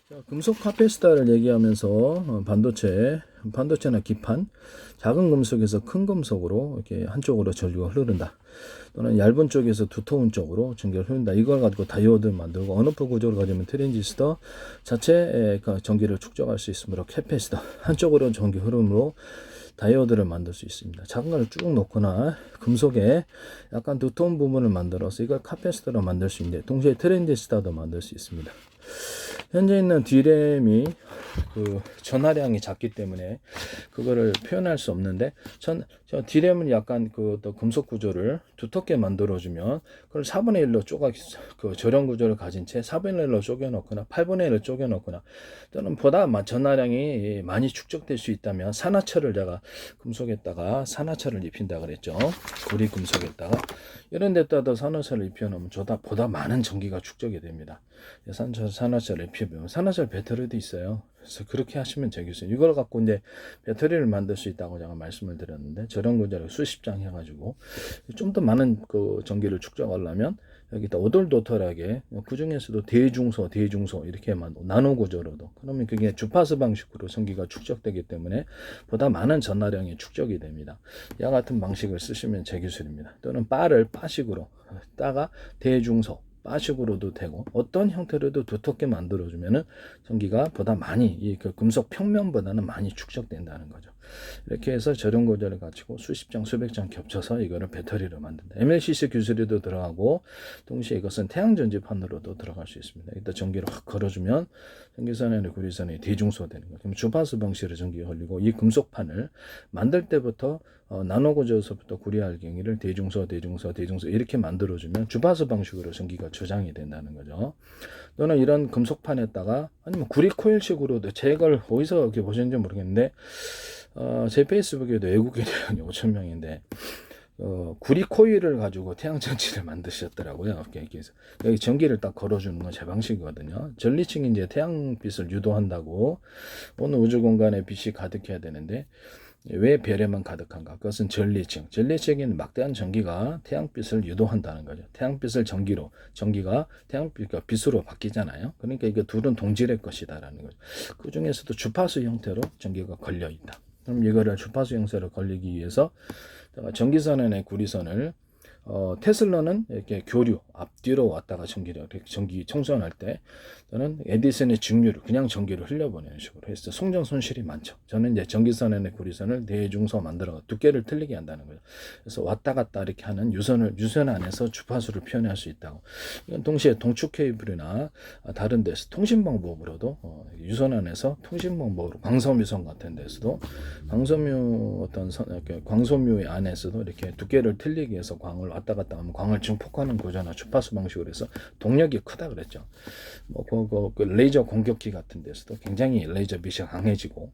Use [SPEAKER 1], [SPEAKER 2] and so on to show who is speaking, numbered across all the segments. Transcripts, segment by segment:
[SPEAKER 1] 자, 금속 카페시타를 얘기하면서 반도체나 기판, 작은 금속에서 큰 금속으로 이렇게 한쪽으로 전류가 흐른다. 또는 얇은 쪽에서 두터운 쪽으로 전기가 흐른다. 이걸 가지고 다이오드 만들고 언오프 구조를 가지면 트랜지스터 자체의 전기를 축적할 수 있으므로 캐패시터 한쪽으로 전기 흐름으로 다이오드를 만들 수 있습니다. 작은 걸 쭉 놓거나 금속에 약간 두터운 부분을 만들어서 이걸 카패시터로 만들 수 있는데 동시에 트랜지스터도 만들 수 있습니다. 현재 있는 D램이 전하량이 작기 때문에 그거를 표현할 수 없는데 저 D램은 약간 또 금속 구조를 두텁게 만들어주면 그걸 4분의 1로 저렴 구조를 가진 채 4분의 1로 쪼개놓거나 8분의 1로 쪼개놓거나 또는 보다 전하량이 많이 축적될 수 있다면 산화철을 제가 금속에다가 산화철을 입힌다 그랬죠. 구리 금속에다가 이런 데다가 산화철을 입혀놓으면 보다 많은 전기가 축적이 됩니다. 산화철을 입히면 산화철 배터리도 있어요. 그래서 그렇게 하시면 되겠어요. 이걸 갖고 이제 배터리를 만들 수 있다고 제가 말씀을 드렸는데 저런 구조를 수십 장 해가지고 좀 더 많은 전기를 축적하려면 여기다 오돌도돌하게 그 중에서도 대중소 이렇게 나노 구조로도 그러면 그게 주파수 방식으로 전기가 축적되기 때문에 보다 많은 전하량이 축적이 됩니다. 이와 같은 방식을 쓰시면 제 기술입니다. 또는 바를 바식으로 따가 대중소 바식으로도 되고 어떤 형태로도 두텁게 만들어주면은 전기가 보다 많이 금속 평면보다는 많이 축적된다는 거죠. 이렇게 해서 저렴 구조를 가지고 수십 장 수백 장 겹쳐서 이거를 배터리로 만든다. MLCC 기술에도 들어가고 동시에 이것은 태양 전지판으로도 들어갈 수 있습니다. 이따 전기를 확 걸어주면 전기선이나 구리선이 대중소되는 거죠. 그럼 주파수 방식으로 전기가 걸리고 이 금속판을 만들 때부터 나노 구조에서부터 구리알갱이를 대중소 이렇게 만들어주면 주파수 방식으로 전기가 저장이 된다는 거죠. 또는 이런 금속판에다가 아니면 구리 코일식으로도 제걸 어디서 이렇게 보셨는지 모르겠는데 제 페이스북에도 외국인이 5,000명인데 구리 코일을 가지고 태양전지를 만드셨더라고요. 그래서 여기 전기를 딱 걸어주는 건 제 방식이거든요. 전리층이 이제 태양빛을 유도한다고 오늘 우주 공간에 빛이 가득해야 되는데 왜 별에만 가득한가? 그것은 전리층에는 막대한 전기가 태양빛을 유도한다는 거죠. 태양빛을 전기가 태양빛과 빛으로 바뀌잖아요. 그러니까 이게 둘은 동질의 것이다라는 거죠. 그 중에서도 주파수 형태로 전기가 걸려 있다. 그럼 이거를 주파수 형태로 걸리기 위해서 전기선의 구리선을 테슬라는 이렇게 교류 앞뒤로 왔다가 전기 청소할 때 저는 에디슨의 직류를 그냥 전기를 흘려보내는 식으로 해서 송전 손실이 많죠. 저는 이제 전기선의 구리선을 대중소 만들어 두께를 틀리게 한다는 거예요. 그래서 왔다 갔다 이렇게 하는 유선 안에서 주파수를 표현할 수 있다고. 이건 동시에 동축 케이블이나 다른 데서 통신 방법으로도 유선 안에서 통신 방법으로 광섬유선 같은 데서도 광섬유의 안에서도 이렇게 두께를 틀리게 해서 광을 왔다 갔다 하면 광을 증폭하는 구조나 주파수 방식으로 해서 동력이 크다 그랬죠. 그 레이저 공격기 같은 데서도 굉장히 레이저 빛이 강해지고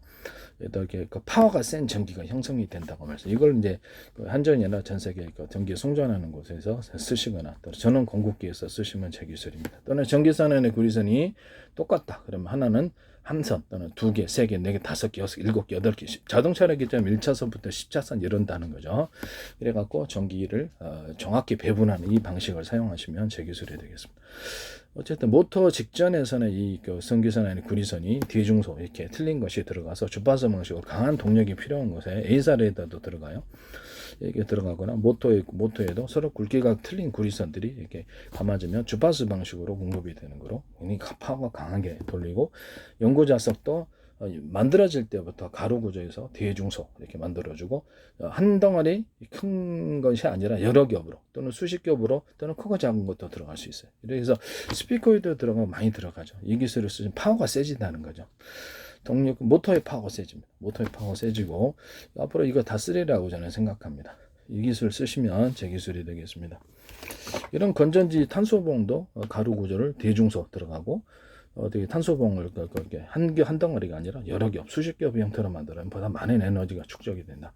[SPEAKER 1] 이렇게 파워가 센 전기가 형성이 된다고 말씀. 이걸 이제 한전이나 전 세계 전기 송전하는 곳에서 쓰시거나 또 전원 공급기에서 쓰시면 제 기술입니다. 또는 전기선의 구리선이 똑같다. 그러면 하나는 한 선 또는 두 개, 세 개, 네 개, 다섯 개, 여섯 개, 일곱 개, 여덟 개 자동차라기 때문에 1차선부터 10차선 이런다는 거죠. 그래갖고 전기를 정확히 배분하는 이 방식을 사용하시면 제 기술이 되겠습니다. 어쨌든 모터 직전에서는 이 전기선의 구리선이 대중소 이렇게 틀린 것이 들어가서 주파수 방식으로 강한 동력이 필요한 곳에 A사 레이더도 들어가요. 이게 들어가거나 모터에도 서로 굵기가 틀린 구리선들이 이렇게 감아지면 주파수 방식으로 공급이 되는 거로 굉장히 파워가 강하게 돌리고 연구 자석도 만들어질 때부터 가로 구조에서 대중소 이렇게 만들어주고 한 덩어리 큰 것이 아니라 여러 겹으로 또는 수십 겹으로 또는 크고 작은 것도 들어갈 수 있어요. 그래서 스피커에도 들어가면 많이 들어가죠. 이 기술을 쓰면 파워가 세진다는 거죠. 모터의 파워가 세집니다. 모터의 파워가 세지고 앞으로 이거 다 쓰리라고 저는 생각합니다. 이 기술 쓰시면 제 기술이 되겠습니다. 이런 건전지 탄소봉도 가루 구조를 대중소 들어가고 어떻게 탄소봉을 그렇게 한 덩어리가 아니라 여러 겹, 수십 겹의 형태로 만들면 보다 많은 에너지가 축적이 된다.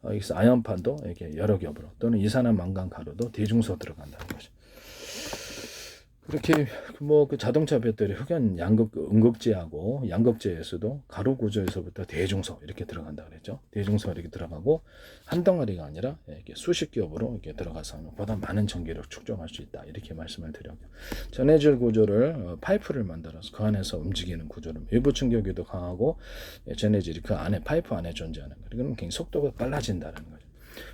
[SPEAKER 1] 여기서 아연판도 이렇게 여러 겹으로 또는 이산화망간 가루도 대중소 들어간다는 거죠. 그렇게 뭐 그 자동차 배터리 흑연 양극 음극재하고 양극재에서도 가로 구조에서부터 대중소 이렇게 들어간다 그랬죠. 대중소 이렇게 들어가고 한 덩어리가 아니라 이렇게 수십 겹으로 이렇게 들어가서 보다 많은 전기를 축적할 수 있다 이렇게 말씀을 드려요. 전해질 구조를 파이프를 만들어서 그 안에서 움직이는 구조를 외부 충격에도 강하고 전해질이 그 안에 파이프 안에 존재하는 거예요. 이거는 굉장히 속도가 빨라진다는 거죠.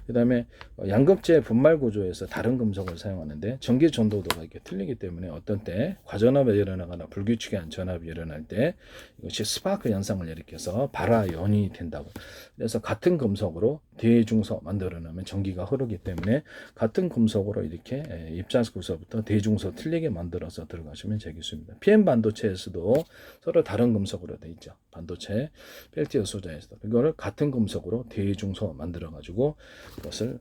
[SPEAKER 1] 그 다음에 양극재 분말 구조에서 다른 금속을 사용하는데 전기 전도도가 이렇게 틀리기 때문에 어떤 때 과전압이 일어나거나 불규칙한 전압이 일어날 때 이것이 스파크 현상을 일으켜서 발화연이 된다고. 그래서 같은 금속으로 대중소 만들어내면 전기가 흐르기 때문에 같은 금속으로 이렇게 입자구서부터 대중소 틀리게 만들어서 들어가시면 되겠습니다. PM 반도체에서도 서로 다른 금속으로 되어 있죠. 반도체 펠티어 소자에서도 이거를 같은 금속으로 대중소 만들어 가지고 그것을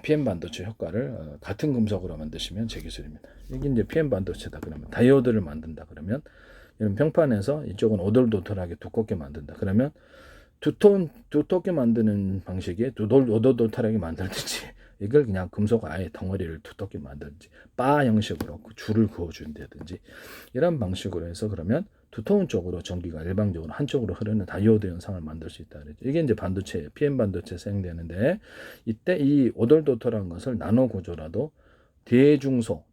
[SPEAKER 1] PM 반도체 효과를 같은 금속으로 만드시면 제 기술입니다. 이게 이제 PM 반도체다 그러면 다이오드를 만든다 그러면 이런 평판에서 이쪽은 오돌도돌하게 두껍게 만든다 그러면 두텁게 만드는 방식이 오돌도돌하게 만들든지 이걸 그냥 금속 아예 덩어리를 두텁게 만들든지 바 형식으로 그 줄을 그어준다든지 이런 방식으로 해서 그러면 두터운 쪽으로 전기가 일방적으로 한쪽으로 흐르는 다이오드 현상을 만들 수 있다 그랬죠. 이게 이제 반도체, PM 반도체 사용되는데 이때 이 오돌도돌한 것을 나노 구조라도 대중소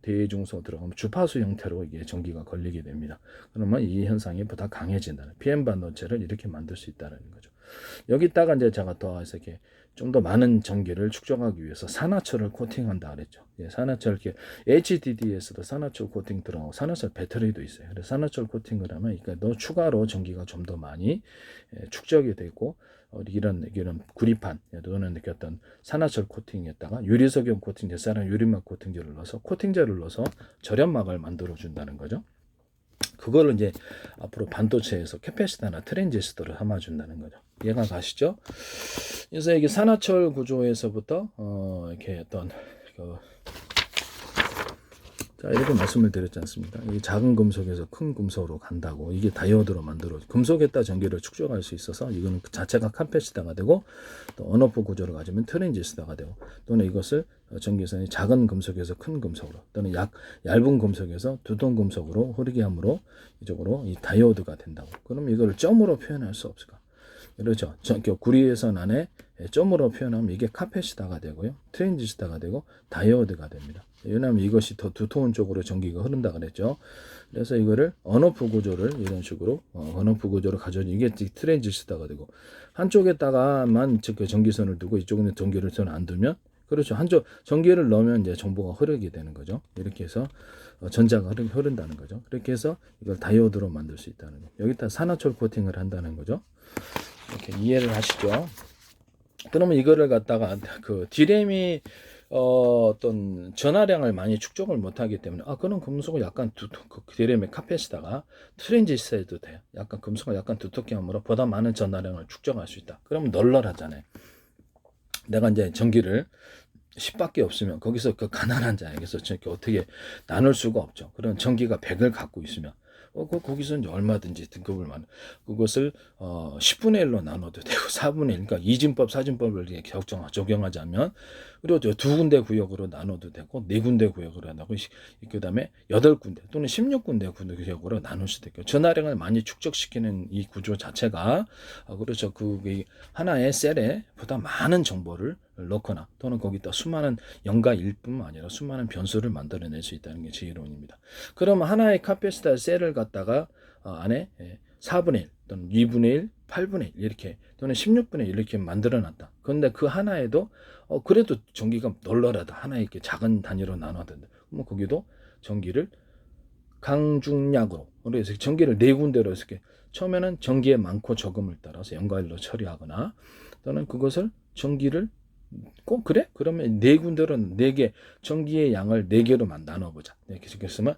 [SPEAKER 1] 들어가면 주파수 형태로 이게 전기가 걸리게 됩니다. 그러면 이 현상이 보다 강해진다는 PM 반도체를 이렇게 만들 수 있다는 거죠. 여기다가 이제 제가 더해서 이렇게 좀 더 많은 전기를 축적하기 위해서 산화철을 코팅한다 그랬죠. 예, 산화철 이렇게 HDD에서도 산화철 코팅 들어가고 산화철 배터리도 있어요. 그래서 산화철 코팅을 하면 그러니까 더 추가로 전기가 좀 더 많이 축적이 되고 이런 구리판 또는 이렇게 어떤 산화철 코팅에다가 유리석용 코팅, 옛사람 유리막 코팅제를 넣어서 절연막을 만들어 준다는 거죠. 그거를 이제 앞으로 반도체에서 캐패시터나 트랜지스터를 삼아준다는 거죠. 이해가 가시죠? 그래서 이게 산화철 구조에서부터 이렇게 어떤 자, 이렇게 말씀을 드렸지 않습니까? 이 작은 금속에서 큰 금속으로 간다고. 이게 다이오드로 만들어 금속에다 전기를 축적할 수 있어서 이거는 그 자체가 카패시터가 되고 또 온오프 구조를 가지면 트랜지스터가 되고 또는 이것을 전기선이 작은 금속에서 큰 금속으로 또는 얇은 금속에서 두꺼운 금속으로 흐르게 함으로 이쪽으로 이 다이오드가 된다고. 그럼 이걸 점으로 표현할 수 없을까? 그렇죠. 구리에선 안에 점으로 표현하면 이게 카패시터가 되고요. 트랜지스터가 되고 다이오드가 됩니다. 왜냐하면 이것이 더 두터운 쪽으로 전기가 흐른다 그랬죠. 그래서 이거를 언오프 구조를 이런 식으로 언오프 구조를 가져오니 이게 트랜지스터가 되고 한쪽에다가만 그 전기선을 두고 이쪽에는 전기를 안 두면 그렇죠. 한쪽 전기를 넣으면 이제 정보가 흐르게 되는 거죠. 이렇게 해서 전자가 흐른다는 거죠. 그렇게 해서 이걸 다이오드로 만들 수 있다는 거죠. 여기다 산화철 코팅을 한다는 거죠. 이렇게 이해를 하시죠. 그러면 이거를 갖다가 그 D램이 어떤 전하량을 많이 축적을 못하기 때문에 그런 금속을 약간 그 D램의 카패시터가 트랜지스터에도 돼요. 약간 금속을 약간 두텁게 함으로 보다 많은 전하량을 축적할 수 있다. 그러면 널널하잖아요. 내가 이제 전기를 10밖에 없으면 거기서 그 가난한 자에게서 저렇게 어떻게 나눌 수가 없죠. 그런 전기가 100을 갖고 있으면 거기서 이제 얼마든지 등급을 그것을 10분의 1로 나눠도 되고 4분의 1, 그러니까 이진법, 사진법을 적용하자면 그리고 두 군데 구역으로 나눠도 되고 네 군데 구역으로 나누고 그다음에 8군데 또는 16군데 구역으로 나눌 수도 있고 전하량을 많이 축적시키는 이 구조 자체가 그렇죠. 그 하나의 셀에 보다 많은 정보를 넣거나 또는 거기다 수많은 영가 1뿐만 아니라 수많은 변수를 만들어낼 수 있다는 게 제 이론입니다. 그럼 하나의 카패시터 셀을 갖다가 안에 4분의 1 또는 2분의 1, 8분의 1 이렇게 또는 16분의 1 이렇게 만들어놨다. 그런데 그 하나에도 그래도 전기가 널널하다. 하나의 이렇게 작은 단위로 나눠야 된다. 그럼 거기도 전기를 강중약으로 그래서 전기를 네 군데로 이렇게 처음에는 전기의 많고 적음을 따라서 영가일로 처리하거나 또는 그것을 전기를 꼭 그래? 그러면 네 군데로 네 개 전기의 양을 네 개로 나눠보자. 이렇게 쓰면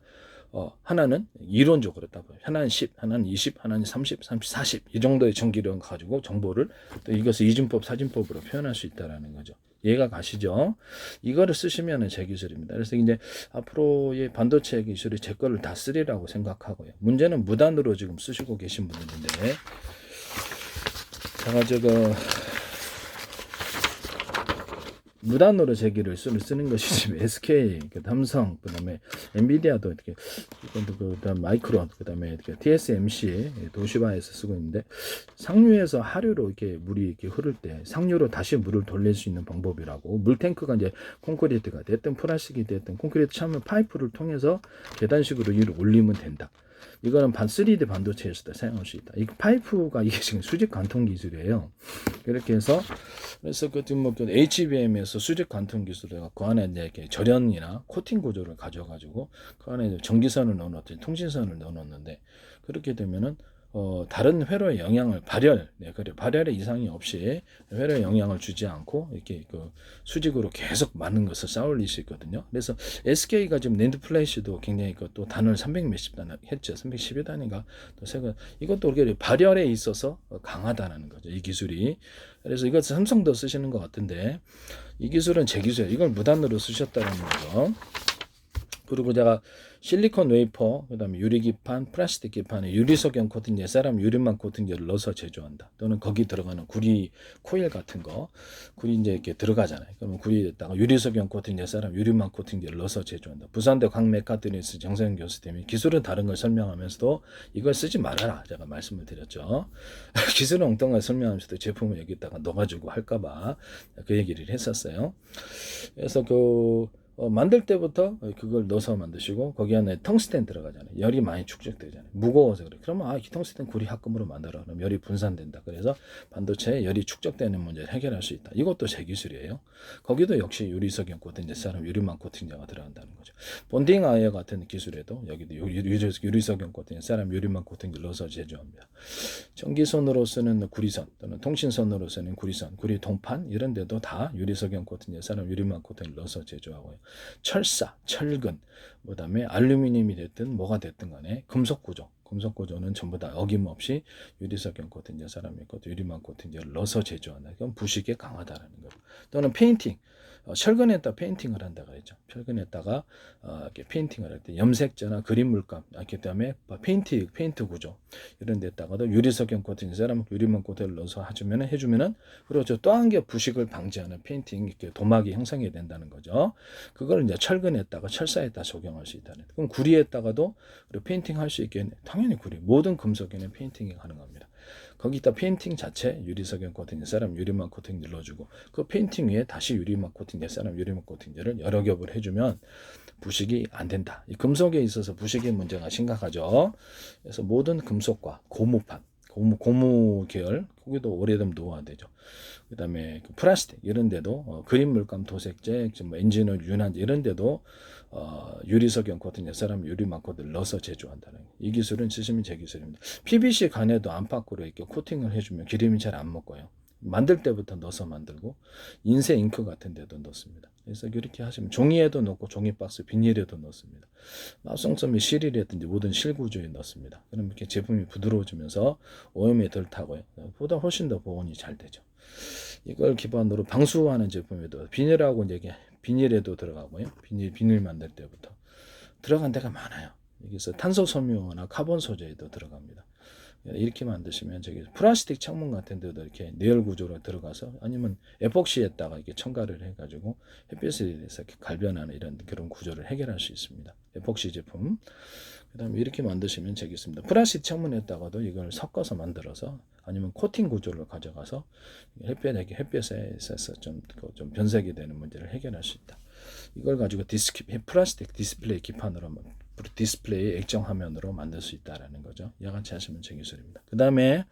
[SPEAKER 1] 하나는 이론적으로 따봐요. 하나는 10, 하나는 20, 하나는 30, 40 이 정도의 전기量가지고 정보를 또 이것을 이진법, 사진법으로 표현할 수 있다라는 거죠. 이해가 가시죠? 이거를 쓰시면 제 기술입니다. 그래서 이제 앞으로의 반도체 기술이 제 거를 다 쓰리라고 생각하고요. 문제는 무단으로 지금 쓰시고 계신 분들인데 제가 무단으로 제기를 쓰는 것이 지금 SK, 삼성, 그다음에 엔비디아도 이렇게 그다음 마이크론 그다음에 TSMC 도시바에서 쓰고 있는데 상류에서 하류로 이렇게 물이 이렇게 흐를 때 상류로 다시 물을 돌릴 수 있는 방법이라고 물탱크가 이제 콘크리트가 됐든 플라스틱이 됐든 콘크리트 참은 파이프를 통해서 계단식으로 위로 올리면 된다. 이거는 3D 반도체에서도 사용할 수 있다. 이 파이프가 이게 지금 수직 관통 기술이에요. 이렇게 해서 그래서 뭐 HBM에서 수직 관통 기술을 해서 그 안에 이제 이렇게 절연이나 코팅 구조를 가져가지고 그 안에 전기선을 넣어놨더니 통신선을 넣어놨는데 그렇게 되면은 다른 회로에 영향을 발열에 이상이 없이 회로에 영향을 주지 않고 이렇게 그 수직으로 계속 많은 것을 쌓아올릴 수 있거든요. 그래서 SK가 지금 낸드 플래시도 굉장히 또 단을 300 몇십 단 했죠. 310여 단인가 또 세가 이것도 이렇게 발열에 있어서 강하다는 거죠. 이 기술이. 그래서 이것 삼성도 쓰시는 것 같은데 이 기술은 제 기술이에요. 이걸 무단으로 쓰셨다는 거죠. 그리고 제가 실리콘 웨이퍼, 그다음에 유리기판, 플라스틱 기판에 유리석영 코팅제, 사람 유리막 코팅제를 넣어서 제조한다. 또는 거기 들어가는 구리 코일 같은 거, 구리 이제 이렇게 들어가잖아요. 그러면 구리에다가 유리석영 코팅제, 사람 유리막 코팅제를 넣어서 제조한다. 부산대 광메카트니스 정세영 교수님이 기술은 다른 걸 설명하면서도 이걸 쓰지 말아라 제가 말씀을 드렸죠. 기술은 엉뚱한 걸 설명하면서도 제품을 여기다가 넣어가지고 할까봐 그 얘기를 했었어요. 그래서 만들 때부터 그걸 넣어서 만드시고 거기 안에 텅스텐 들어가잖아요. 열이 많이 축적되잖아요. 무거워서 그래. 그러면 이 텅스텐 구리 합금으로 만들어. 그럼 열이 분산된다. 그래서 반도체에 열이 축적되는 문제를 해결할 수 있다. 이것도 제 기술이에요. 거기도 역시 유리석영 코팅제, 사람 유리막 코팅제가 들어간다는 거죠. 본딩 아이어 같은 기술에도 여기도 유리석영 코팅제, 사람 유리막 코팅제를 넣어서 제조합니다. 전기선으로 쓰는 구리선 또는 통신선으로 쓰는 구리선, 구리 동판 이런 데도 다 유리석영 코팅제, 사람 유리막 코팅을 넣어서 제조하고요. 철사, 철근, 그다음에 알루미늄이 됐든 뭐가 됐든 간에 금속 구조는 전부 다 어김없이 유리석영 코팅제, 사람의 것, 유리막 코팅제를 넣어서 제조한다. 그건 부식에 강하다라는 거예요. 또는 페인팅, 철근에다 페인팅을 한다고 했죠. 철근에다가 이렇게 페인팅을 할 때 염색제나 그림 물감, 그다음에 페인트 구조 이런 데다가도 유리석영 코팅, 사람 유리막 코팅을 넣어서 해주면은 그리고 또 한 개 부식을 방지하는 페인팅 이렇게 도막이 형성이 된다는 거죠. 그걸 이제 철근에다가 철사에다 적용할 수 있다는. 그럼 구리에다가도 페인팅 할 수 있게 당연히 구리 모든 금속에는 페인팅이 가능합니다. 거기다 페인팅 자체 유리석영 코팅, 사람 유리막 코팅 눌러주고 그 페인팅 위에 다시 유리막 코팅, 사람 유리막 코팅제를 여러 겹을 해주면 부식이 안 된다. 이 금속에 있어서 부식의 문제가 심각하죠. 그래서 모든 금속과 고무판, 고무 계열, 거기도 오래되면 노화되죠. 그 다음에 플라스틱 이런 데도 그림 물감 도색제, 엔진오일 윤환제 이런 데도 유리석영 코팅, 사람 유리막 코팅을 넣어서 제조한다는 이 기술은 쓰시면 제 기술입니다. PVC 간에도 안팎으로 이렇게 코팅을 해주면 기름이 잘 안 먹고요. 만들 때부터 넣어서 만들고 인쇄 잉크 같은 데도 넣습니다. 그래서 이렇게 하시면 종이에도 넣고 종이박스 비닐에도 넣습니다. 납성섬이 실이라든지 모든 실구조에 넣습니다. 그럼 이렇게 제품이 부드러워지면서 오염이 덜 타고요. 보다 훨씬 더 보온이 잘 되죠. 이걸 기반으로 방수하는 제품에도 비닐하고 이제 비닐에도 들어가고요. 비닐 만들 때부터 들어간 데가 많아요. 여기서 탄소 섬유나 카본 소재에도 들어갑니다. 이렇게 만드시면 저기 플라스틱 창문 같은 데도 이렇게 내열 구조로 들어가서 아니면 에폭시에다가 이렇게 첨가를 해가지고 햇빛에 의해서 이렇게 갈변하는 이런 그런 구조를 해결할 수 있습니다. 에폭시 제품. 그다음에 이렇게 만드시면 저기 있습니다. 플라스틱 창문에다가도 이걸 섞어서 만들어서 아니면 코팅 구조를 가져가서 햇빛에 있어서 좀 변색이 되는 문제를 해결할 수 있다. 이걸 가지고 플라스틱 디스플레이 기판으로 디스플레이 액정 화면으로 만들 수 있다라는 거죠. 야같이 하시면 제 기술입니다. 그 다음에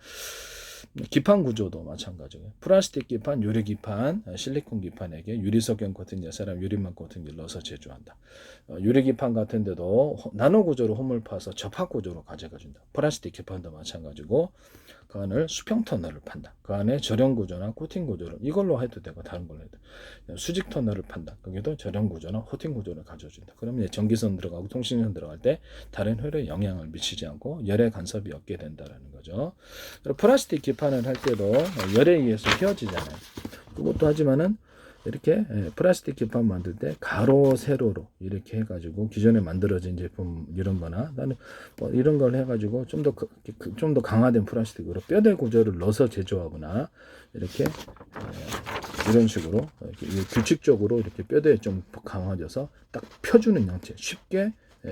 [SPEAKER 1] 기판 구조도 마찬가지고요. 플라스틱 기판, 유리 기판, 실리콘 기판에게 유리석영 코팅, 사람 유리막 코팅을 넣어서 제조한다. 유리 기판 같은 데도 나노 구조로 홈을 파서 접합 구조로 가져가 준다. 플라스틱 기판도 마찬가지고 그 안을 수평 터널을 판다. 그 안에 절연 구조나 코팅 구조를 이걸로 해도 되고 다른 걸로 해도 수직 터널을 판다. 거기도 절연 구조나 코팅 구조를 가져준다. 그러면 전기선 들어가고 통신선 들어갈 때 다른 회로에 영향을 미치지 않고 열의 간섭이 없게 된다라는 거죠. 그리고 플라스틱 기판을 할 때도 열에 의해서 휘어지잖아요. 그것도 하지만은 이렇게 플라스틱 기판 만들 때 가로 세로로 이렇게 해가지고 기존에 만들어진 제품 이런 거나 나는 뭐 이런 걸 해가지고 좀 더 강화된 플라스틱으로 뼈대 구조를 넣어서 제조하거나 이렇게 이런 식으로 이렇게 규칙적으로 이렇게 뼈대에 좀 강화져서 딱 펴주는 형태 쉽게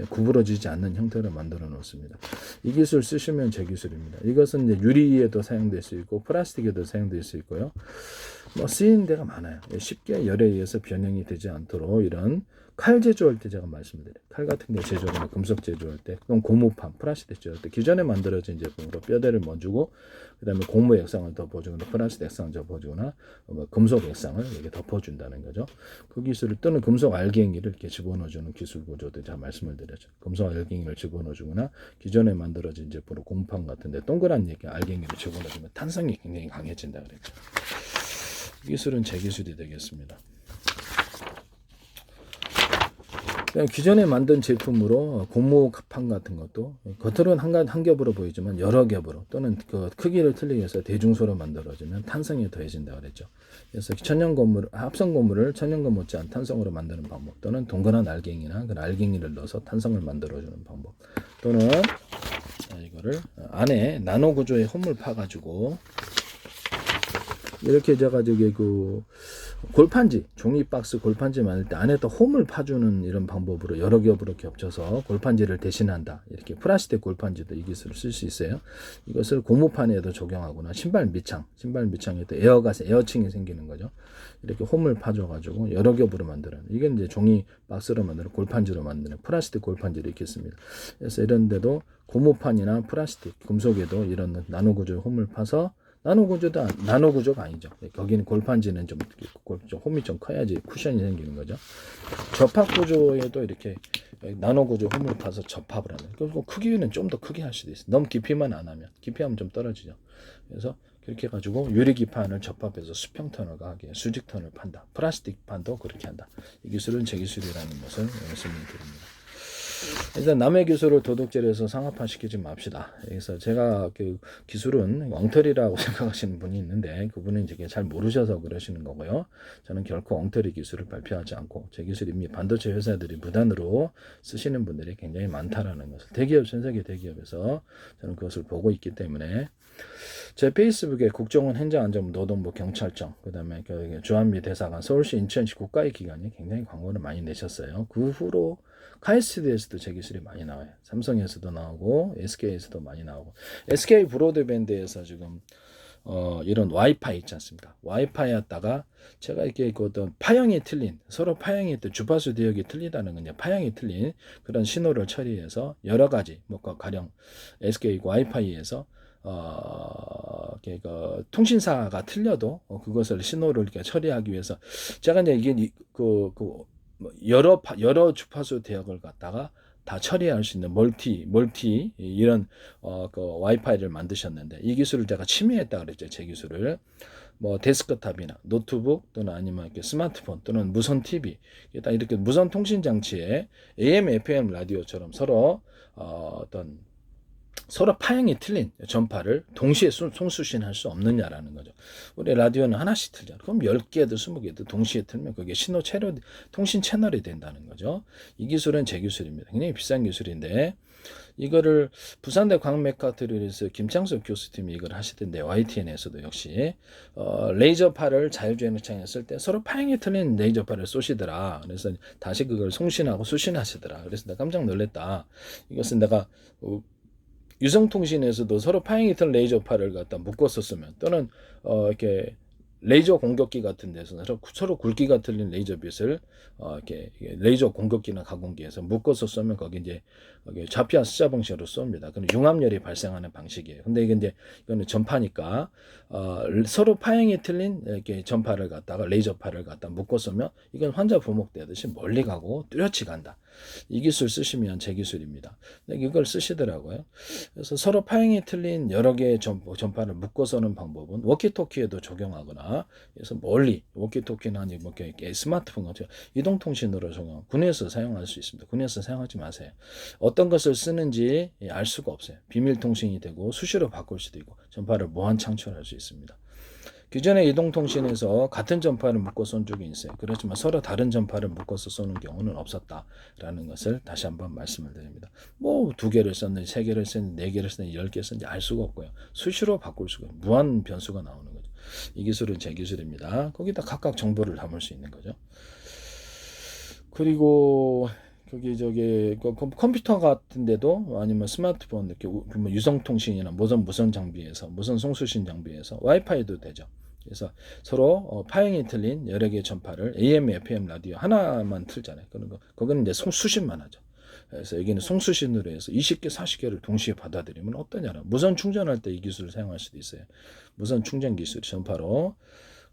[SPEAKER 1] 구부러지지 않는 형태로 만들어 놓습니다. 이 기술 쓰시면 제 기술입니다. 이것은 이제 유리에도 사용될 수 있고 플라스틱에도 사용될 수 있고요. 뭐 쓰이는 데가 많아요. 쉽게 열에 의해서 변형이 되지 않도록 이런 칼 제조할 때 제가 말씀드려요. 칼 같은 게 제조하거나 금속 제조할 때, 그럼 고무판, 플라스틱 제조할 때 기존에 만들어진 제품으로 뼈대를 멈추고 그다음에 고무 액상을 덮어주거나 플라스틱 액상을 덮어주거나 금속 액상을 이렇게 덮어준다는 거죠. 그 기술을 또는 금속 알갱이를 이렇게 집어넣어주는 기술 구조도 제가 말씀을 드렸죠. 금속 알갱이를 집어넣어주거나 기존에 만들어진 제품으로 고무판 같은데 동그란 알갱이를 집어넣어주면 탄성이 굉장히 강해진다 그랬죠. 이 기술은 제 기술이 되겠습니다. 기존에 만든 제품으로 고무판 같은 것도 겉으로는 한 겹으로 보이지만 여러 겹으로 또는 그 크기를 틀리게 해서 대중소로 만들어지면 탄성이 더해진다 그랬죠. 그래서 합성 고무를 천연고 못지않은 탄성으로 만드는 방법, 또는 동그란 알갱이나 그 알갱이를 넣어서 탄성을 만들어주는 방법, 또는 이거를 안에 나노 구조의 홈을 파가지고 이렇게 제가 저기 그 골판지, 종이 박스 골판지 만들 때 안에 또 홈을 파주는 이런 방법으로 여러 겹으로 겹쳐서 골판지를 대신한다. 이렇게 플라스틱 골판지도 이 기술을 쓸 수 있어요. 이것을 고무판에도 적용하거나 신발 밑창에도 에어층이 생기는 거죠. 이렇게 홈을 파줘가지고 여러 겹으로 만드는, 이게 이제 종이 박스로 만드는 골판지로 만드는 플라스틱 골판지를 있겠습니다. 그래서 이런 데도 고무판이나 플라스틱, 금속에도 이런 나노 구조의 홈을 파서, 나노 구조가 아니죠. 거기는 골판지는 좀 홈이 좀 커야지 쿠션이 생기는 거죠. 접합 구조에도 이렇게 나노 구조 홈을 파서 접합을 하는. 그리고 크기는 좀 더 크게 할 수도 있어요. 너무 깊이만 안 하면, 깊이하면 좀 떨어지죠. 그래서 그렇게 해가지고 유리 기판을 접합해서 수평 터널과 수직 터널을 판다. 플라스틱 판도 그렇게 한다. 이 기술은 제 기술이라는 것을 말씀을 드립니다. 일단 남의 기술을 도둑질해서 상업화시키지 맙시다. 그래서 제가 그 기술은 엉터리라고 생각하시는 분이 있는데 그분은 이제 잘 모르셔서 그러시는 거고요. 저는 결코 엉터리 기술을 발표하지 않고 제 기술이 이미 반도체 회사들이 무단으로 쓰시는 분들이 굉장히 많다라는 것을 전 세계 대기업에서 저는 그것을 보고 있기 때문에 제 페이스북에 국정원 행정안전부 노동부 경찰청 그다음에 주한미 대사관 서울시 인천시 국가의 기관이 굉장히 광고를 많이 내셨어요. 그 후로 카이스트에서도 제 기술이 많이 나와요. 삼성에서도 나오고 SK에서도 많이 나오고 SK 브로드밴드에서 지금 이런 와이파이 있지 않습니까? 와이파이였다가 제가 이렇게 그 어떤 파형이 틀린, 서로 파형이 주파수 대역이 틀리다는 건 파형이 틀린 그런 신호를 처리해서 여러 가지 가령 SK 와이파이에서 통신사가 틀려도 그것을 신호를 이렇게 처리하기 위해서 제가 이제 이게 여러 주파수 대역을 갖다가 다 처리할 수 있는 멀티 이런 그 와이파이를 만드셨는데 이 기술을 제가 침해했다 그랬죠. 제 기술을 데스크탑이나 노트북 또는 아니면 이렇게 스마트폰 또는 무선 TV 일단 이렇게 무선 통신 장치에 AM, FM 라디오처럼 서로 파형이 틀린 전파를 동시에 송수신할 수 없느냐라는 거죠. 우리 라디오는 하나씩 틀잖아요. 그럼 10개도 20개도 동시에 틀면 그게 통신 채널이 된다는 거죠. 이 기술은 제 기술입니다. 굉장히 비싼 기술인데 이거를 부산대 광맥카트리에서 김창섭 교수님이 이걸 하시던데 YTN에서도 역시 레이저파를 자율주행창에 쓸 때 서로 파형이 틀린 레이저파를 쏘시더라. 그래서 다시 그걸 송신하고 수신하시더라. 그래서 내가 깜짝 놀랐다. 이것은 내가 유성통신에서도 서로 파형이 틀린 레이저파를 갖다 묶어서 쓰면 또는 이렇게 레이저 공격기 같은 데서 서로 굵기가 틀린 레이저빛을 이렇게 레이저 공격기나 가공기에서 묶어서 쏘면 거기 이제 좌표와 숫자 방식으로 쏩니다. 그럼 융합열이 발생하는 방식이에요. 근데 이거는 전파니까 서로 파형이 틀린 이렇게 전파를 갖다가 레이저파를 갖다 묶어 쏘면 이건 환자 부목되듯이 멀리 가고 뚜렷이 간다. 이 기술 쓰시면 제 기술입니다. 이걸 쓰시더라고요. 그래서 서로 파형이 틀린 여러 개의 전파를 묶어 쏘는 방법은 워키토키에도 적용하거나 그래서 멀리 워키토키나 스마트폰 같은 이동통신으로 적용 군에서 사용할 수 있습니다. 군에서 사용하지 마세요. 어떤 것을 쓰는지 알 수가 없어요. 비밀통신이 되고 수시로 바꿀 수도 있고 전파를 무한 창출할 수 있습니다. 기존의 이동통신에서 같은 전파를 묶어 쏜 적이 있어요. 그렇지만 서로 다른 전파를 묶어서 쏘는 경우는 없었다라는 것을 다시 한번 말씀을 드립니다. 2개를 썼는지 3개를 썼는지 4개를 썼는지 10개 썼는지 알 수가 없고요. 수시로 바꿀 수가 있고 무한 변수가 나오는 거죠. 이 기술은 제 기술입니다. 거기다 각각 정보를 담을 수 있는 거죠. 그리고 거기 저기 컴퓨터 같은데도 아니면 스마트폰 이렇게 뭐 유성통신이나 무선 장비에서 무선 송수신 장비에서 와이파이도 되죠. 그래서 서로 파형이 틀린 여러 개의 전파를 AM, FM 라디오 하나만 틀잖아요. 그런 거 거기는 이제 송수신만 하죠. 그래서 여기는 송수신으로 해서 20개, 40개를 동시에 받아들이면 어떠냐라. 무선 충전할 때 이 기술을 사용할 수도 있어요. 무선 충전 기술 전파로.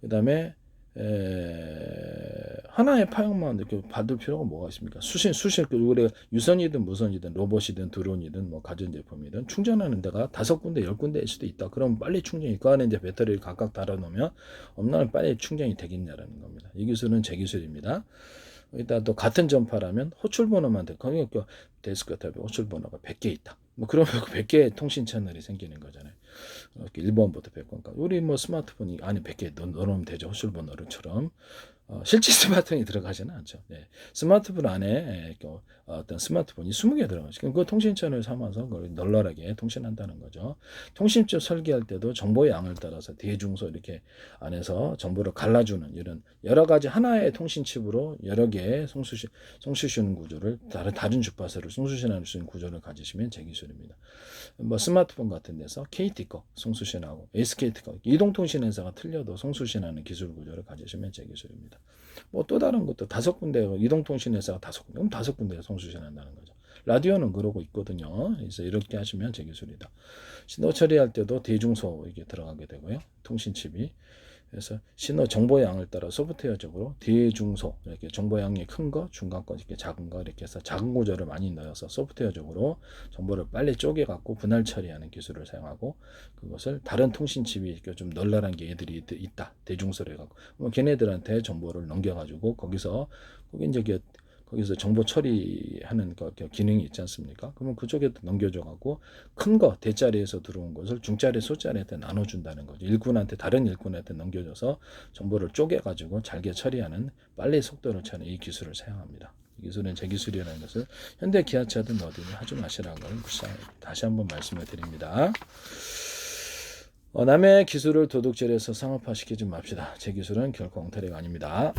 [SPEAKER 1] 그다음에 하나의 파형만 이렇게 받을 필요가 뭐가 있습니까? 수신 우리가 유선이든 무선이든 로봇이든 드론이든 뭐 가전제품이든 충전하는 데가 5군데 10군데일 수도 있다. 그럼 빨리 충전이 그 안에 이제 배터리를 각각 달아놓으면 얼마나 빨리 충전이 되겠냐라는 겁니다. 이 기술은 제 기술입니다. 일단 또 같은 전파라면 호출 번호만 돼. 거기 데스크탑에 호출 번호가 100개 있다. 뭐 그러면 그 100개의 통신 채널이 생기는 거잖아요. 이렇게 1번부터 100번까지. 우리 뭐 스마트폰이 안에 100개 넣어놓으면 되죠. 호출 번호를처럼. 실제 스마트폰이 들어가지는 않죠. 네. 스마트폰 안에 어떤 스마트폰이 20개 들어가죠. 그 통신 채널을 삼아서 그걸 널널하게 통신한다는 거죠. 통신칩 설계할 때도 정보의 양을 따라서 대중소 이렇게 안에서 정보를 갈라주는 이런 여러 가지 하나의 통신칩으로 여러 개의 송수신 구조를 다른 주파수를 송수신할 수 있는 구조를 가지시면 제 기술입니다. 뭐 스마트폰 같은 데서 KT 거 송수신하고 SKT 거 이동통신 회사가 틀려도 송수신하는 기술 구조를 가지시면 제 기술입니다. 뭐 또 다른 것도 5군데 이동통신 회사가 5군데 그럼 5군데 송수신한다는 거죠. 라디오는 그러고 있거든요. 그래서 이렇게 하시면 제 기술이다. 신호 처리할 때도 대중소 이게 들어가게 되고요. 통신칩이. 그래서 신호 정보 양을 따라 소프트웨어적으로 대중소 이렇게 정보 양이 큰 거, 중간 거, 이렇게 작은 거 이렇게 해서 작은 구조를 많이 넣어서 소프트웨어적으로 정보를 빨리 쪼개 갖고 분할 처리하는 기술을 사용하고 그것을 다른 통신칩이 이렇게 좀 널널한 게 애들이 있다 대중소로 해갖고 뭐 걔네들한테 정보를 넘겨가지고 거기서 거기서 정보 처리하는 그 기능이 있지 않습니까? 그러면 그쪽에 넘겨줘가고 큰 거 대자리에서 들어온 것을 중자리, 소자리한테 나눠준다는 거죠. 일꾼한테 다른 일꾼한테 넘겨줘서 정보를 쪼개가지고 잘게 처리하는 빨리 속도를 차는 이 기술을 사용합니다. 이 기술은 제 기술이라는 것을 현대 기아차든 어디든 하지 마시라는 걸 다시 한번 말씀을 드립니다. 남의 기술을 도둑질해서 상업화시키지 맙시다. 제 기술은 결코 엉터리가 아닙니다.